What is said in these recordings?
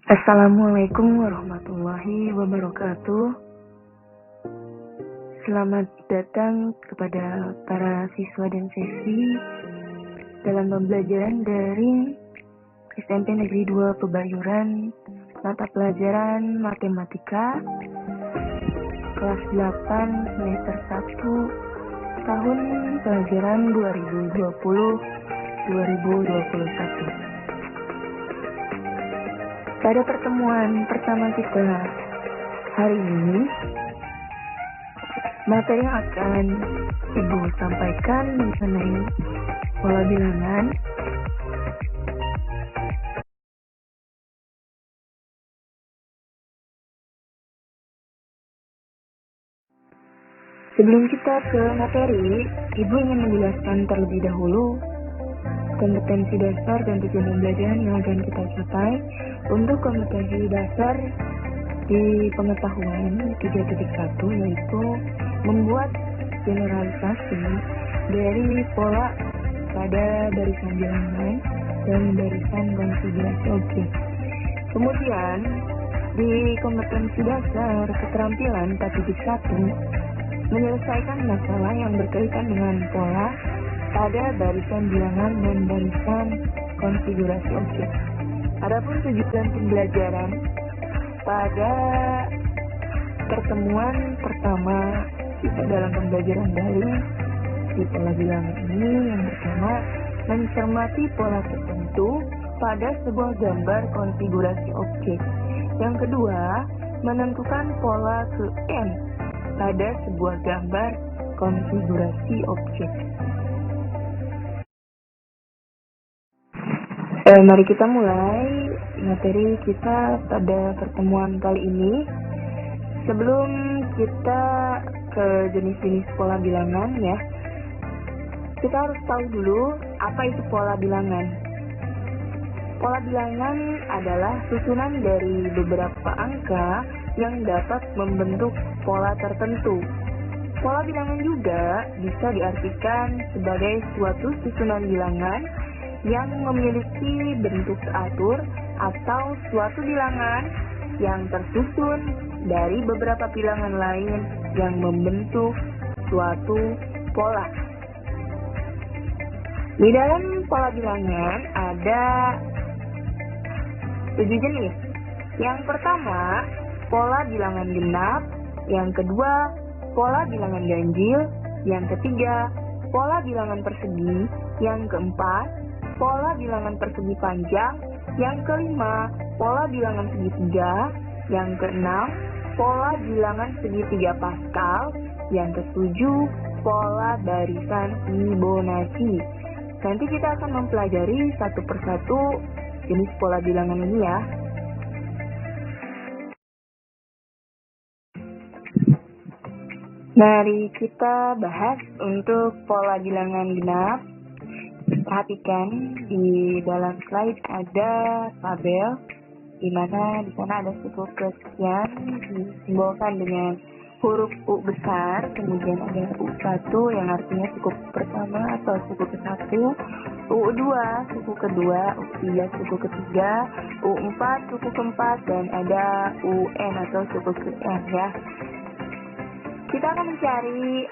Assalamualaikum warahmatullahi wabarakatuh. Selamat datang kepada para siswa dan siswi dalam pembelajaran daring SMP Negeri 2 Pebayuran, mata pelajaran Matematika, kelas 8 semester 1, tahun pelajaran 2020-2021. Pada pertemuan pertama kita hari ini, materi yang akan Ibu sampaikan mengenai pola bilangan. Sebelum kita ke materi, Ibu ingin menjelaskan terlebih dahulu kompetensi dasar dan tujuan pembelajaran yang akan kita capai. Untuk kompetensi dasar di pengetahuan 3.1 yaitu membuat generalisasi dari pola pada barisan bilangan dan barisan konfigurasi objek. Kemudian di kompetensi dasar keterampilan 4.1 menyelesaikan masalah yang berkaitan dengan pola pada barisan bilangan dan barisan konfigurasi objek. Adapun tujuan pembelajaran pada pertemuan pertama kita dalam pembelajaran daring di pola bilangan ini yang pertama mencermati pola tertentu pada sebuah gambar konfigurasi objek. Yang kedua, menentukan pola ke N pada sebuah gambar konfigurasi objek. Mari kita mulai materi kita pada pertemuan kali ini. Sebelum kita ke jenis-jenis pola bilangan ya, kita harus tahu dulu apa itu pola bilangan. Pola bilangan adalah susunan dari beberapa angka yang dapat membentuk pola tertentu. Pola bilangan juga bisa diartikan sebagai suatu susunan bilangan yang memiliki bentuk teratur atau suatu bilangan yang tersusun dari beberapa bilangan lain yang membentuk suatu pola. Di dalam pola bilangan ada 7 jenis. Yang pertama, pola bilangan genap. Yang kedua, pola bilangan ganjil. Yang ketiga, pola bilangan persegi. Yang keempat, pola bilangan persegi panjang. Yang kelima, pola bilangan segitiga. Yang keenam, pola bilangan segitiga Pascal. Yang ketujuh, pola barisan Fibonacci. Nanti kita akan mempelajari satu persatu jenis pola bilangan ini ya. Mari kita bahas untuk pola bilangan genap. Perhatikan di dalam slide ada tabel di mana di sana ada suku kesekian disimbolkan dengan huruf U besar, kemudian ada U1 yang artinya suku pertama atau suku ke-1, U2 suku kedua, U3 suku ketiga, U4 suku keempat, dan ada UN atau suku ke-N ya. Kita akan mencari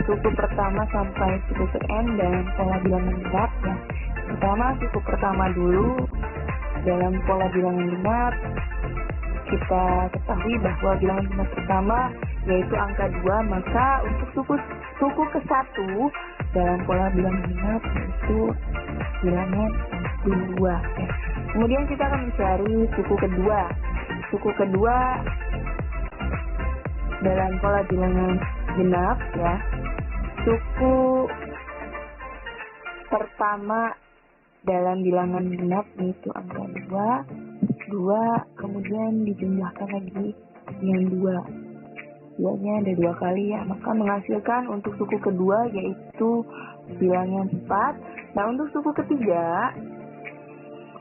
suku pertama sampai suku ke-N dan pola bilangan genap ya. Pertama suku pertama dulu. Dalam pola bilangan genap kita ketahui bahwa bilangan genap pertama yaitu angka 2, maka untuk suku ke-1 dalam pola bilangan genap yaitu bilangan 2 ya. Kemudian kita akan mencari suku kedua. Suku kedua dalam pola bilangan genap ya, suku pertama dalam bilangan genap yaitu angka 2, kemudian dijumlahkan lagi dengan 2. Duanya ada 2 kali ya, maka menghasilkan untuk suku kedua yaitu bilangan 4. Nah, untuk suku ketiga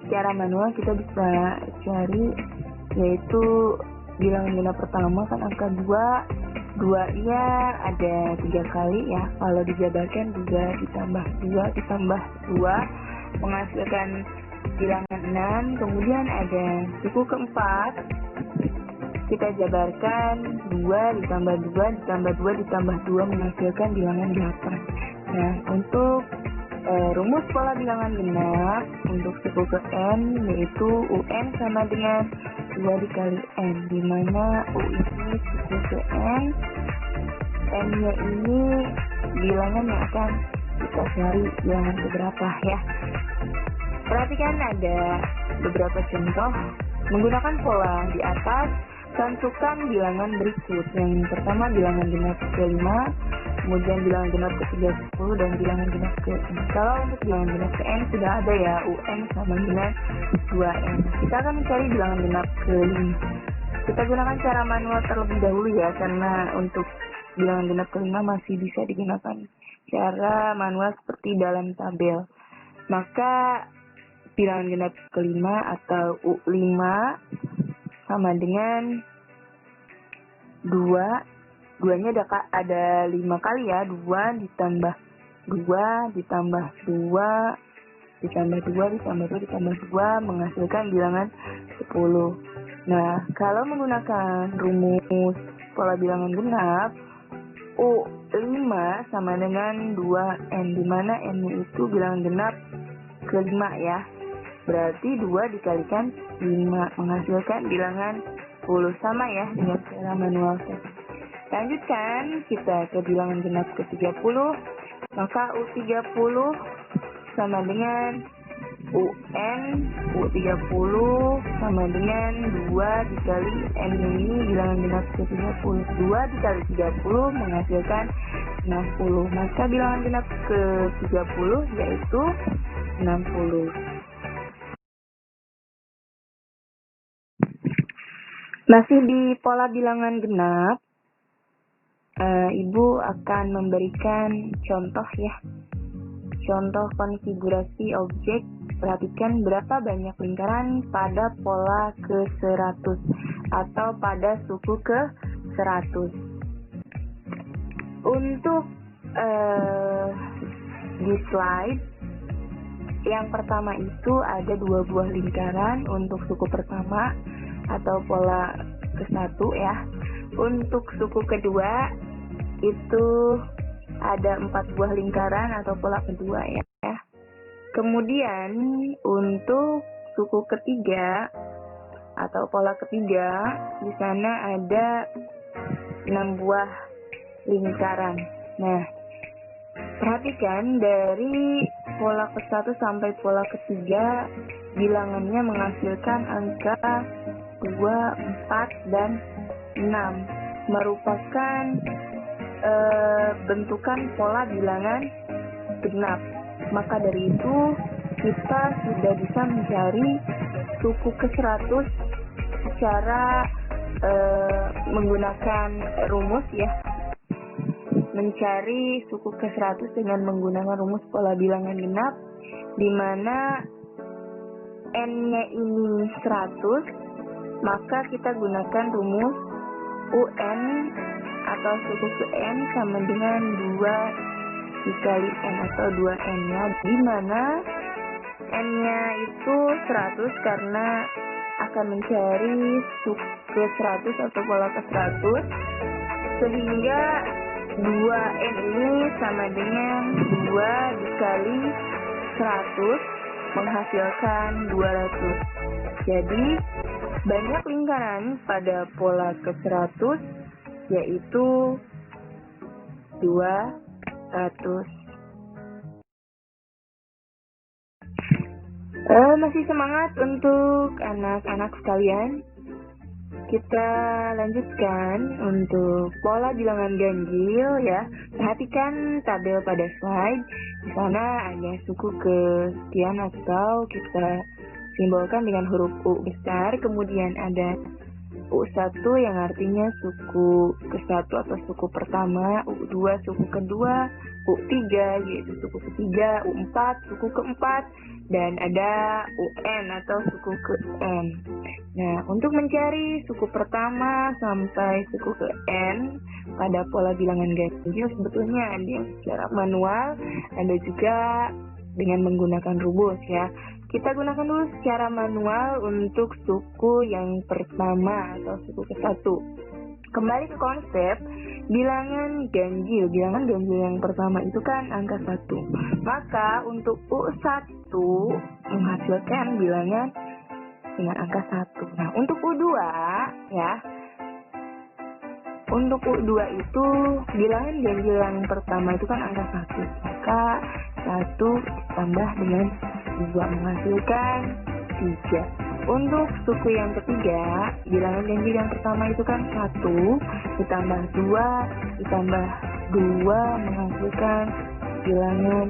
secara manual kita bisa cari yaitu bilangan genap pertama kan angka 2-nya ada 3 kali ya. Kalau dijabarkan 3 ditambah 2 ditambah 2 menghasilkan bilangan 6, kemudian ada suku keempat, kita jabarkan 2 ditambah 2 ditambah 2 ditambah 2 menghasilkan bilangan 8. Nah, untuk rumus pola bilangan genap untuk suku ke N yaitu UN sama dengan 2 dikali N, dimana U ini suku ke N, N-nya ini bilangan yang akan kita cari bilangan keberapa ya. Perhatikan ada beberapa contoh menggunakan pola di atas. Tentukan bilangan berikut. Yang pertama bilangan genap ke-5, kemudian bilangan genap ke-30, dan bilangan genap ke-N. Kalau untuk bilangan genap ke-N sudah ada ya, UN sama dengan 2N. Kita akan mencari bilangan genap ke-5. Kita gunakan cara manual terlebih dahulu ya, karena untuk bilangan genap ke-5 masih bisa digunakan cara manual seperti dalam tabel. Maka bilangan genap ke-5 atau U5 sama dengan 2-nya ada 5 kali ya, 2 ditambah 2 ditambah 2 ditambah 2 ditambah 2 ditambah 2 menghasilkan bilangan 10. Nah, kalau menggunakan rumus pola bilangan genap, U5 sama dengan 2N, dimana N-nya itu bilangan genap ke-5 ya. Berarti 2 dikalikan 5 menghasilkan bilangan 10, sama ya dengan cara manual tadi. Lanjutkan kita ke bilangan genap ke-30. Maka U30 sama dengan UN, U30 sama dengan 2 dikali N ini bilangan genap ke-30. 2 dikali 30 menghasilkan 60. Maka bilangan genap ke-30 yaitu 60. Masih di pola bilangan genap, Ibu akan memberikan contoh ya. Contoh konfigurasi objek. Perhatikan berapa banyak lingkaran pada pola ke-100 atau pada suku ke-100. Untuk di slide yang pertama itu ada 2 buah lingkaran untuk suku pertama atau pola ke-1 ya. Untuk suku kedua itu ada 4 buah lingkaran atau pola kedua ya. Kemudian untuk suku ketiga atau pola ketiga di sana ada 6 buah lingkaran. Nah, perhatikan dari pola ke-1 sampai pola ketiga bilangannya menghasilkan angka 2, 4, dan 6 merupakan bentukan pola bilangan genap. Maka dari itu kita sudah bisa mencari suku ke-100 secara menggunakan rumus ya. Mencari suku ke-100 dengan menggunakan rumus pola bilangan genap, di mana N-nya ini 100, maka kita gunakan rumus UN atau suku ke N sama dengan 2 dikali N atau 2N nya, di mana N-nya itu 100 karena akan mencari suku ke-100 atau pola ke-100, sehingga 2N ini sama dengan 2 dikali 100 menghasilkan 200. Jadi banyak lingkaran pada pola ke-100 yaitu 200. Masih semangat untuk anak-anak sekalian? Kita lanjutkan untuk pola bilangan ganjil ya. Perhatikan tabel pada slide. Di sana ada suku ke-sekian atau kita simbolkan dengan huruf U besar. Kemudian ada U1 yang artinya suku ke-1 atau suku pertama, U2 suku kedua, U3 yaitu suku ketiga, U4 suku keempat, dan ada UN atau suku ke-N. Nah, untuk mencari suku pertama sampai suku ke-N pada pola bilangan ganjil sebetulnya ada yang secara manual, ada juga dengan menggunakan rumus ya. Kita gunakan dulu secara manual untuk suku yang pertama atau suku ke-1. Kembali ke konsep bilangan ganjil. Bilangan ganjil yang pertama itu kan angka 1. Maka untuk U1 menghasilkan bilangan dengan angka 1. Nah, untuk U2 ya. Untuk U2 itu bilangan ganjil yang pertama itu kan angka 1. Maka 1 ditambah dengan 2 menghasilkan 3. Untuk suku yang ketiga, bilangan ganjil yang pertama itu kan 1 ditambah 2 ditambah 2 menghasilkan bilangan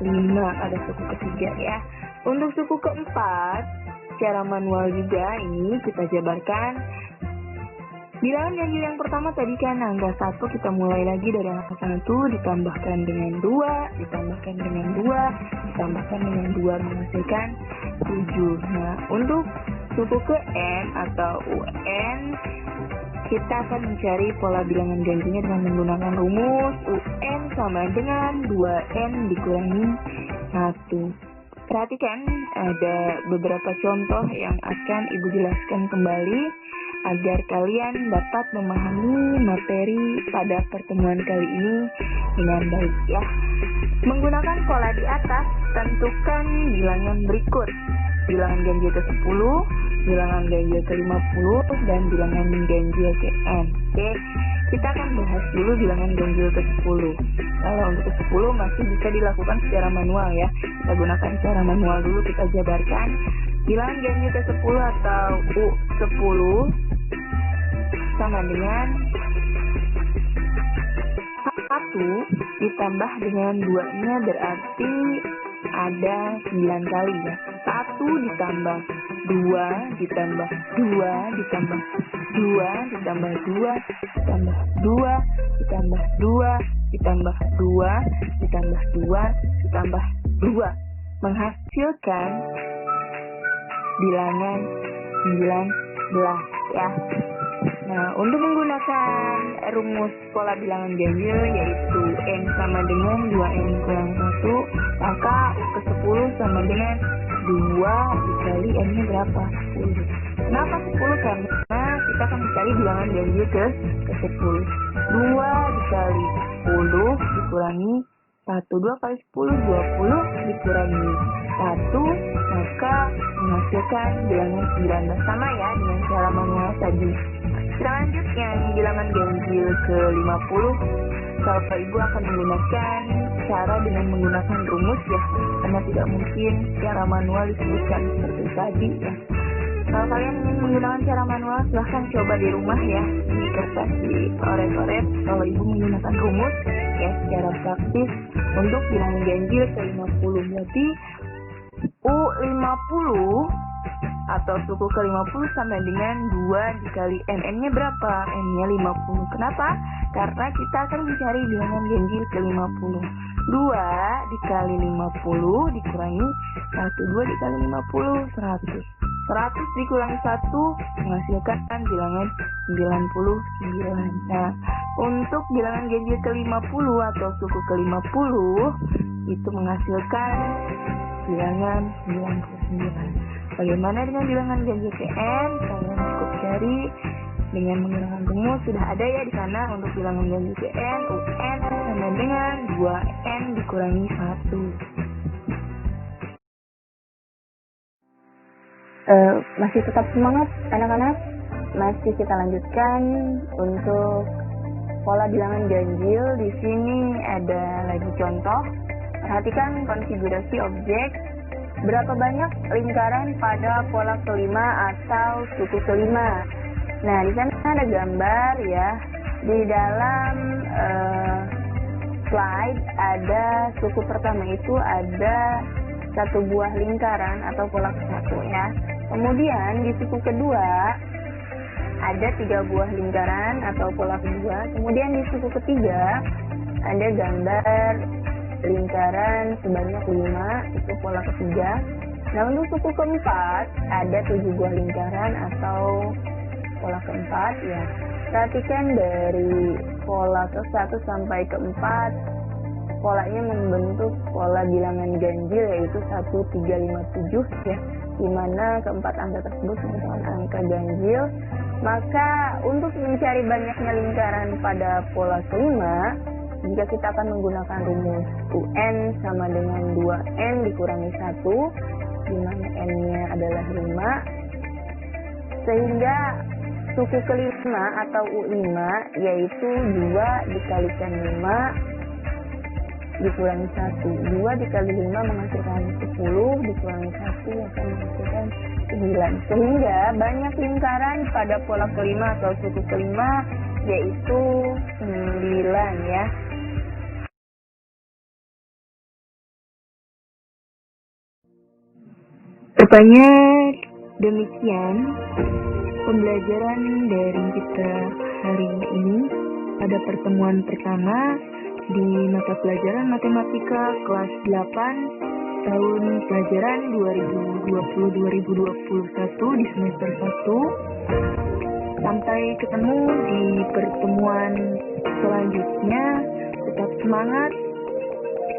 5 pada suku ketiga ya. Untuk suku keempat, secara manual juga ini kita jabarkan. Bilangan ganjil yang pertama tadi kan angka 1, kita mulai lagi dari angka 1 ditambahkan dengan 2, ditambahkan dengan 2, ditambahkan dengan 2 menghasilkan 7. Nah, untuk suku ke N atau UN, kita akan mencari pola bilangan ganjilnya dengan menggunakan rumus UN sama dengan 2N dikurangi 1. Perhatikan ada beberapa contoh yang akan Ibu jelaskan kembali agar kalian dapat memahami materi pada pertemuan kali ini dengan baik ya. Menggunakan pola di atas, tentukan bilangan berikut. Bilangan ganjil ke-10, bilangan ganjil ke-50, dan bilangan ganjil ke N. Oke, kita akan bahas dulu bilangan ganjil ke-10. Kalau untuk ke-10 masih bisa dilakukan secara manual ya. Kita gunakan secara manual dulu, kita jabarkan. Bilangan ganjil ke-10 atau U10 sama dengan 1 ditambah dengan 2-nya berarti ada 9 kali ya. 1 ditambah 2 ditambah 2 ditambah 2 ditambah 2 ditambah 2 ditambah 2 ditambah 2 ditambah 2 ditambah 2 menghasilkan bilangan 19 ya. Nah, untuk menggunakan rumus pola bilangan ganjil yaitu N sama dengan 2N kurang 1, maka ke-10 sama dengan 2 dikali N-nya berapa? 10. Kenapa 10? Karena kita akan mencari bilangan ganjil ke-10. 2 dikali 10 dikurangi 1. 2 kali 10, 20 dikurangi 1, maka menghasilkan bilangan 19. Sama ya dengan cara manual tadi. Selanjutnya bilangan ganjil ke-50, Bapak Ibu akan menggunakan cara dengan menggunakan rumus ya, karena tidak mungkin cara manual disebutkan seperti tadi ya. Kalau kalian ingin menggunakan cara manual, silahkan coba di rumah ya, di kertas, di oret-oret. Kalau Ibu menggunakan rumus ya secara praktis untuk bilangan ganjil ke-50, berarti U50 atau suku ke-50 sama dengan 2 dikali N-nya berapa? N-nya 50. Kenapa? Karena kita akan mencari bilangan ganjil ke-50. 2 dikali 50 dikurangi 1. 2 dikali 50, 100. 100 dikurangi 1 menghasilkan bilangan 99. Nah, untuk bilangan ganjil ke-50 atau suku ke-50 itu menghasilkan bilangan 99. Bagaimana dengan bilangan ganjil ke N? Kalian cukup cari dengan menggunakan rumus, sudah ada ya di sana. Untuk bilangan ganjil ke N, UN sama dengan 2N dikurangi 1. Masih tetap semangat anak-anak? Masih kita lanjutkan untuk pola bilangan ganjil. Di sini ada lagi contoh. Perhatikan konfigurasi objek. Berapa banyak lingkaran pada pola kelima atau suku kelima? Nah, di sana ada gambar ya. Di dalam slide ada suku pertama itu ada satu buah lingkaran atau pola ke-1 ya. Kemudian di suku kedua ada 3 buah lingkaran atau pola kedua. Kemudian di suku ketiga ada gambar lingkaran sebanyak 5, itu pola ketiga. Nah, untuk suku keempat ada 7 buah lingkaran atau pola keempat ya. Perhatikan dari pola ke-1 sampai ke-4 polanya membentuk pola bilangan ganjil, yaitu 1357 ya, di mana keempat angka tersebut merupakan angka ganjil. Maka untuk mencari banyaknya lingkaran pada pola kelima, jika kita akan menggunakan rumus UN sama dengan 2N dikurangi 1, di mana N-nya adalah 5, sehingga suku kelima atau U5 yaitu 2 dikalikan 5 dikurangi 1. 2 dikali 5 menghasilkan 10, dikurangi 1 akan menghasilkan 9. Sehingga banyak lingkaran pada pola kelima atau suku kelima yaitu 9 ya. Rupanya demikian pembelajaran dari kita hari ini pada pertemuan pertama di mata pelajaran matematika kelas 8 tahun pelajaran 2020-2021 di semester 1. Sampai ketemu di pertemuan selanjutnya. Tetap semangat.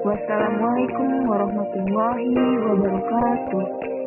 Wassalamualaikum warahmatullahi wabarakatuh.